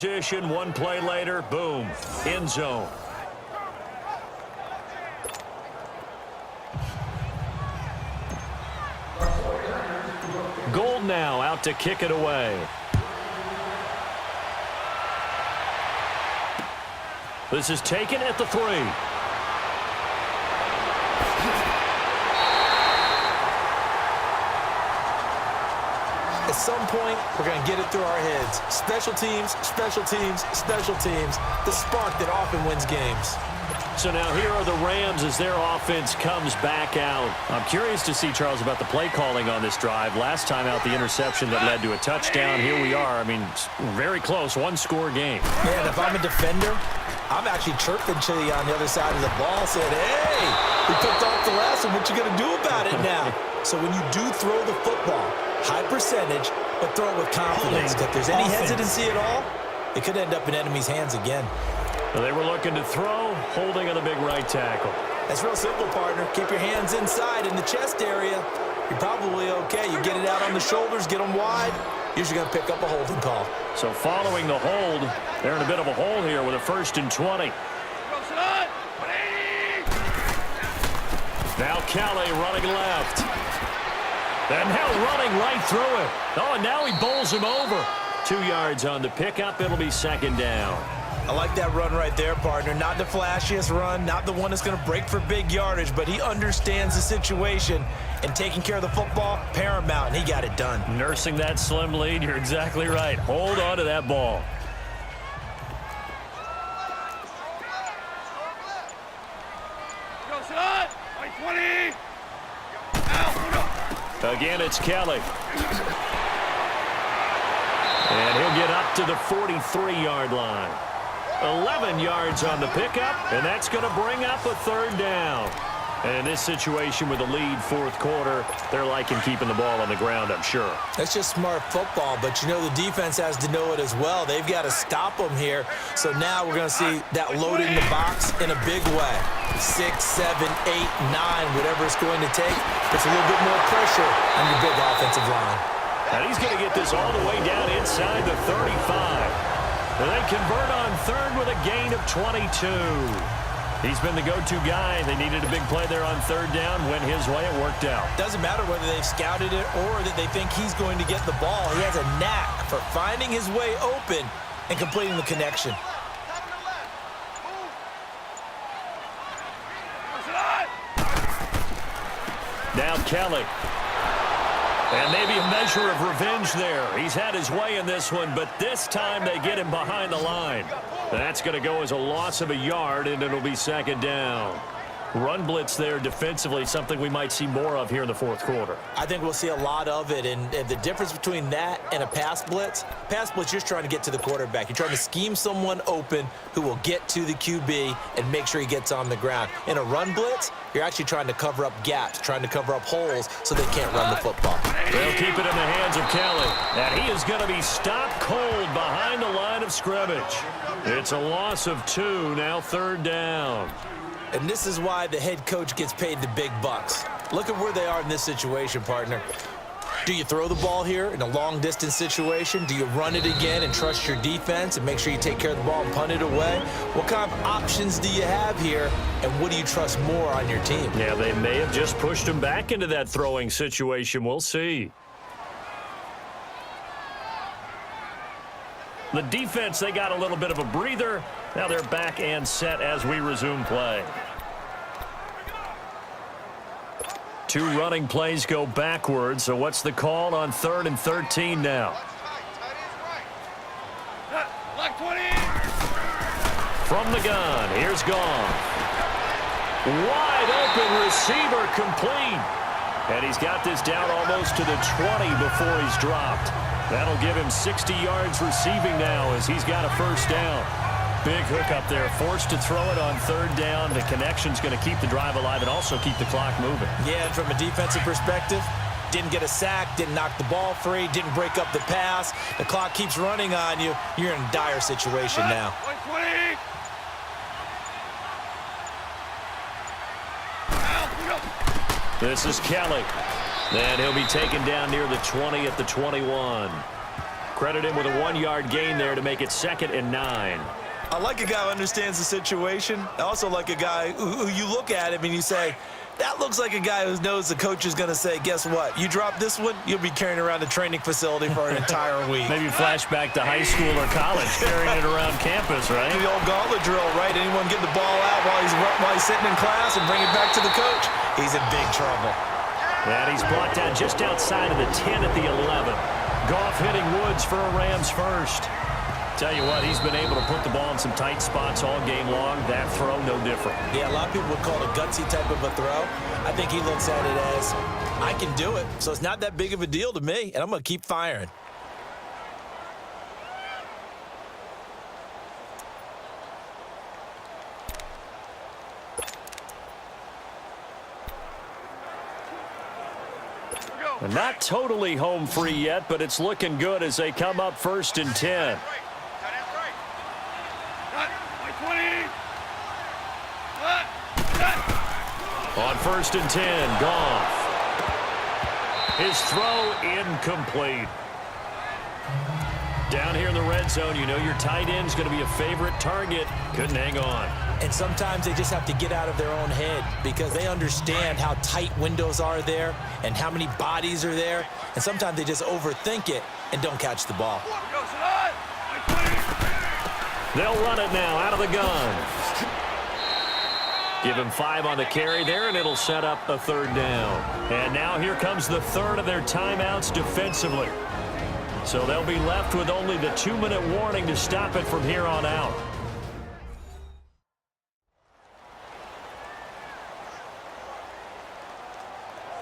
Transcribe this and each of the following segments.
Position, one play later, boom, end zone. Gold now out to kick it away. This is taken at the 3. At some point, we're going to get it through our heads. Special teams, special teams, special teams. The spark that often wins games. So now here are the Rams as their offense comes back out. I'm curious to see, Charles, about the play calling on this drive. Last time out, the interception that led to a touchdown. Here we are. I mean, very close, one-score game. Man, if I'm a defender, I'm actually chirping Chili on the other side of the ball, saying, hey, we picked off the last one. What you going to do about it now? So when you do throw the football, high percentage, but throw it with confidence. If there's any hesitancy at all, it could end up in enemy's hands again. Well, they were looking to throw, holding on the big right tackle. That's real simple, partner. Keep your hands inside in the chest area. You're probably okay. You get it out on the shoulders, get them wide. Usually going to pick up a holding call. So following the hold, they're in a bit of a hole here with a 1st and 20. Now Kelly running left. And now running right through it. Oh, and now he bowls him over. 2 yards on the pickup. It'll be 2nd down. I like that run right there, partner. Not the flashiest run, not the one that's going to break for big yardage, but he understands the situation, and taking care of the football, paramount, and he got it done. Nursing that slim lead, you're exactly right. Hold on to that ball. Again, it's Kelly. And he'll get up to the 43-yard line. 11 yards on the pickup, and that's going to bring up a 3rd down. And in this situation with the lead 4th quarter, they're liking keeping the ball on the ground, I'm sure. That's just smart football, but you know the defense has to know it as well. They've got to stop them here. So now we're going to see that loading the box in a big way. 6, 7, 8, 9, whatever it's going to take. Puts a little bit more pressure on your big offensive line. And he's going to get this all the way down inside the 35. And they convert on 3rd with a gain of 22. He's been the go-to guy. They needed a big play there on 3rd down. Went his way. It worked out. Doesn't matter whether they've scouted it or that they think he's going to get the ball. He has a knack for finding his way open and completing the connection. Now Kelly. And maybe a measure of revenge there. He's had his way in this one, but this time they get him behind the line. That's going to go as a loss of a yard, and it'll be 2nd down. Run blitz there defensively, something we might see more of here in the 4th quarter. I think we'll see a lot of it, and the difference between that and a pass blitz, you're just trying to get to the quarterback. You're trying to scheme someone open who will get to the QB and make sure he gets on the ground. In a run blitz, you're actually trying to cover up gaps, trying to cover up holes so they can't run the football. They'll keep it in the hands of Kelly, and he is going to be stopped cold behind the line of scrimmage. It's a loss of 2, now 3rd down. And this is why the head coach gets paid the big bucks. Look at where they are in this situation, partner. Do you throw the ball here in a long-distance situation? Do you run it again and trust your defense and make sure you take care of the ball and punt it away? What kind of options do you have here, and what do you trust more on your team? Yeah, they may have just pushed him back into that throwing situation. We'll see. The defense, they got a little bit of a breather. Now they're back and set as we resume play. 2 running plays go backwards. So what's the call on 3rd and 13 now? From the gun, here's Gone. Wide open receiver complete. And he's got this down almost to the 20 before he's dropped. That'll give him 60 yards receiving now as he's got a 1st down. Big hook up there, forced to throw it on 3rd down. The connection's going to keep the drive alive and also keep the clock moving. Yeah, and from a defensive perspective, didn't get a sack, didn't knock the ball free, didn't break up the pass. The clock keeps running on you. You're in a dire situation now. This is Kelly. And he'll be taken down near the 20 at the 21. Credit him with a 1-yard gain there to make it 2nd and 9. I like a guy who understands the situation. I also like a guy who you look at him and you say, that looks like a guy who knows the coach is going to say, guess what? You drop this one, you'll be carrying around the training facility for an entire week. Maybe flashback to high school or college, carrying it around campus, right? The old gauntlet drill, right? Anyone get the ball out while he's sitting in class and bring it back to the coach? He's in big trouble. And he's brought down just outside of the 10 at the 11. Goff hitting Woods for a Rams first. Tell you what, he's been able to put the ball in some tight spots all game long. That throw, no different. Yeah, a lot of people would call it a gutsy type of a throw. I think he looks at it as, I can do it, so it's not that big of a deal to me, and I'm going to keep firing. Not totally home free yet, but it's looking good as they come up 1st and 10. On 1st and 10, Goff. His throw incomplete. Down here in the red zone, you know your tight end's going to be a favorite target. Couldn't hang on. And sometimes they just have to get out of their own head because they understand how tight windows are there and how many bodies are there. And sometimes they just overthink it and don't catch the ball. They'll run it now out of the gun. Give him 5 on the carry there, and it'll set up a 3rd down. And now here comes the 3rd of their timeouts defensively. So they'll be left with only the 2-minute warning to stop it from here on out.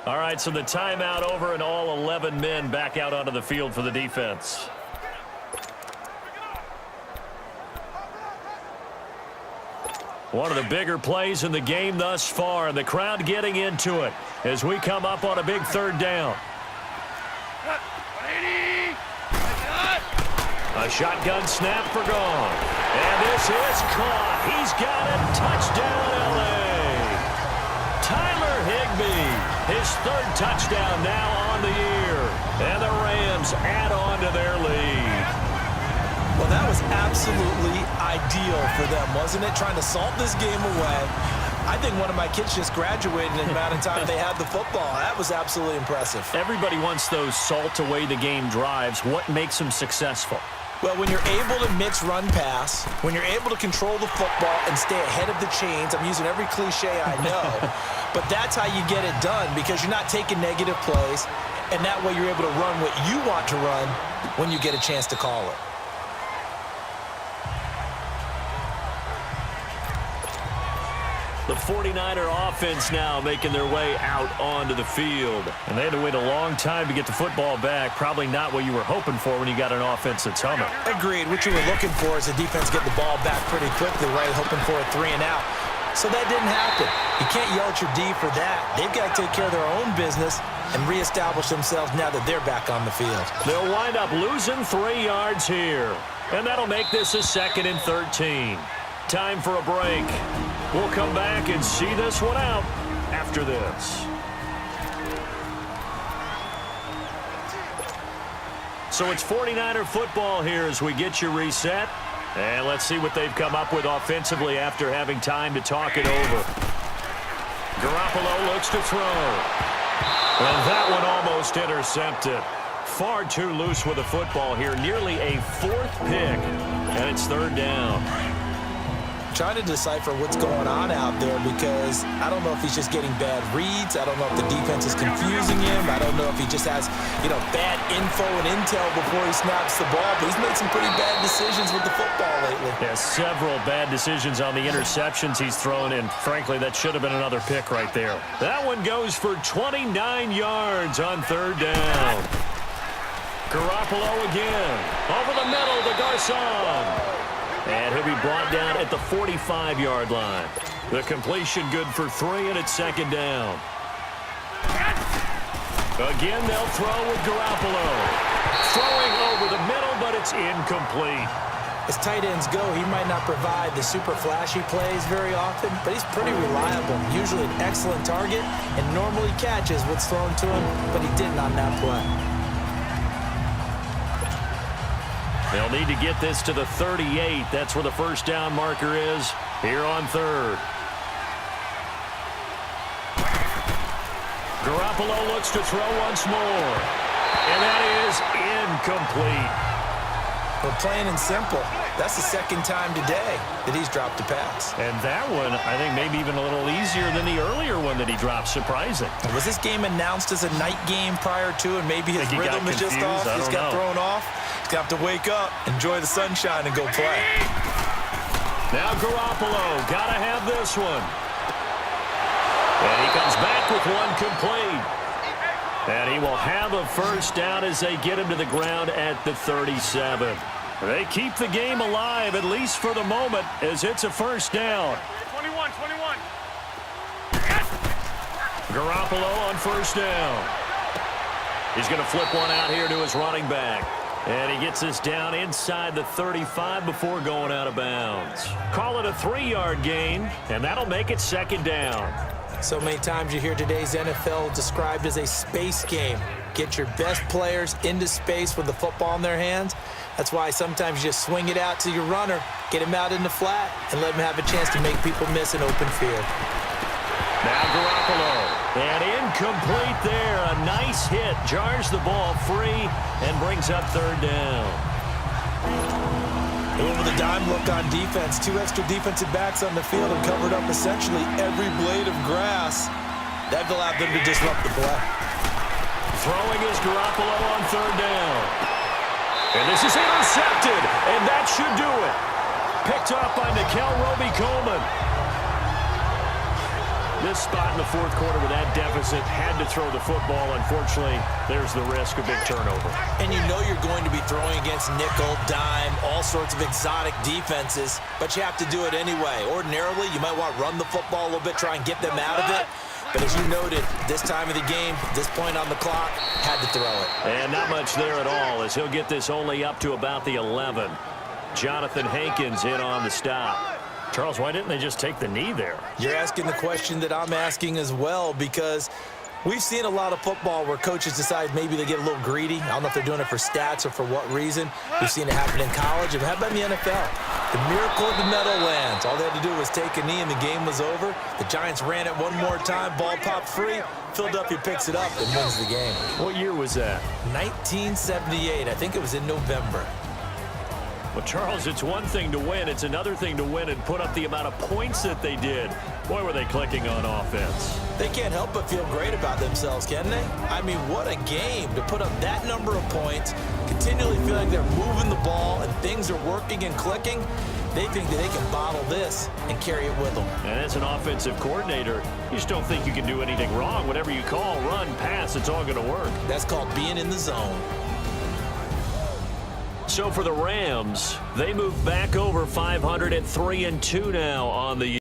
All right, so the timeout over and all 11 men back out onto the field for the defense. One of the bigger plays in the game thus far, and the crowd getting into it as we come up on a big 3rd down. A shotgun snap for Goff. And this is caught. He's got it. Touchdown, L.A. Tyler Higbee, his 3rd touchdown now on the year. And the Rams add on to their lead. Well, that was absolutely ideal for them, wasn't it? Trying to salt this game away. I think one of my kids just graduated in the amount of time they had the football. That was absolutely impressive. Everybody wants those salt away the game drives. What makes them successful? Well, when you're able to mix run-pass, when you're able to control the football and stay ahead of the chains, I'm using every cliche I know, but that's how you get it done because you're not taking negative plays, and that way you're able to run what you want to run when you get a chance to call it. The 49er offense now making their way out onto the field. And they had to wait a long time to get the football back. Probably not what you were hoping for when you got an offense that's humming. Agreed. What you were looking for is the defense get the ball back pretty quickly, right? Hoping for a 3 and out. So that didn't happen. You can't yell at your D for that. They've got to take care of their own business and reestablish themselves now that they're back on the field. They'll wind up losing 3 yards here. And that'll make this a 2nd and 13. Time for a break. We'll come back and see this one out after this. So it's 49er football here as we get you reset. And let's see what they've come up with offensively after having time to talk it over. Garoppolo looks to throw. And that one almost intercepted. Far too loose with the football here. Nearly a 4th pick. And it's 3rd down. Trying to decipher what's going on out there because I don't know if he's just getting bad reads. I don't know if the defense is confusing him. I don't know if he just has, bad info and intel before he snaps the ball. But he's made some pretty bad decisions with the football lately. Yeah, several bad decisions on the interceptions he's thrown, and frankly, that should have been another pick right there. That one goes for 29 yards on 3rd down. Garoppolo again. Over the middle to Garcon. And he'll be brought down at the 45-yard line. The completion good for 3, and it's 2nd down. Again, they'll throw with Garoppolo. Throwing over the middle, but it's incomplete. As tight ends go, he might not provide the super flashy plays very often, but he's pretty reliable. Usually an excellent target, and normally catches what's thrown to him, but he didn't on that play. They'll need to get this to the 38. That's where the first down marker is here on third. Garoppolo looks to throw once more. And that is incomplete. Well, plain and simple, that's the second time today that he's dropped a pass. And that one, I think, maybe even a little easier than the earlier one that he dropped. Surprising. Was this game announced as a night game prior to, and maybe his rhythm is just off? He's got thrown off. He's got to wake up, enjoy the sunshine, and go play. Now Garoppolo, got to have this one. And he comes back with one complete. And he will have a first down as they get him to the ground at the 37. They keep the game alive, at least for the moment, as it's a first down. 21. Garoppolo on first down. He's going to flip one out here to his running back. And he gets this down inside the 35 before going out of bounds. Call it a 3-yard gain, and that'll make it second down. So many times you hear today's NFL described as a space game. Get your best players into space with the football in their hands. That's why sometimes you just swing it out to your runner, get him out in the flat, and let him have a chance to make people miss an open field. Now Garoppolo, and incomplete there. A nice hit, jars the ball free, and brings up third down. Over the dime look on defense. 2 extra defensive backs on the field and covered up essentially every blade of grass. That allowed them to disrupt the play. Throwing is Garoppolo on third down. And this is intercepted, and that should do it. Picked up by Nikel Roby-Coleman. This spot in the fourth quarter with that deficit, had to throw the football. Unfortunately, there's the risk of big turnover. And you know you're going to be throwing against nickel, dime, all sorts of exotic defenses, but you have to do it anyway. Ordinarily, you might want to run the football a little bit, try and get them out of it. But as you noted, this time of the game, this point on the clock, had to throw it. And not much there at all, as he'll get this only up to about the 11. Jonathan Hankins in on the stop. Charles, why didn't they just take the knee there? You're asking the question that I'm asking as well, because we've seen a lot of football where coaches decide maybe they get a little greedy. I don't know if they're doing it for stats or for what reason. We've seen it happen in college. And how about in the NFL? The miracle of the Meadowlands. All they had to do was take a knee and the game was over. The Giants ran it one more time. Ball popped free. Philadelphia picks it up and wins the game. What year was that? 1978. I think it was in November. Well, Charles, it's one thing to win. It's another thing to win and put up the amount of points that they did. Boy, were they clicking on offense. They can't help but feel great about themselves, can they? I mean, what a game to put up that number of points, continually feel like they're moving the ball and things are working and clicking. They think that they can bottle this and carry it with them. And as an offensive coordinator, you just don't think you can do anything wrong. Whatever you call, run, pass, it's all going to work. That's called being in the zone. So for the Rams, they move back over 500 at 3-2 now on the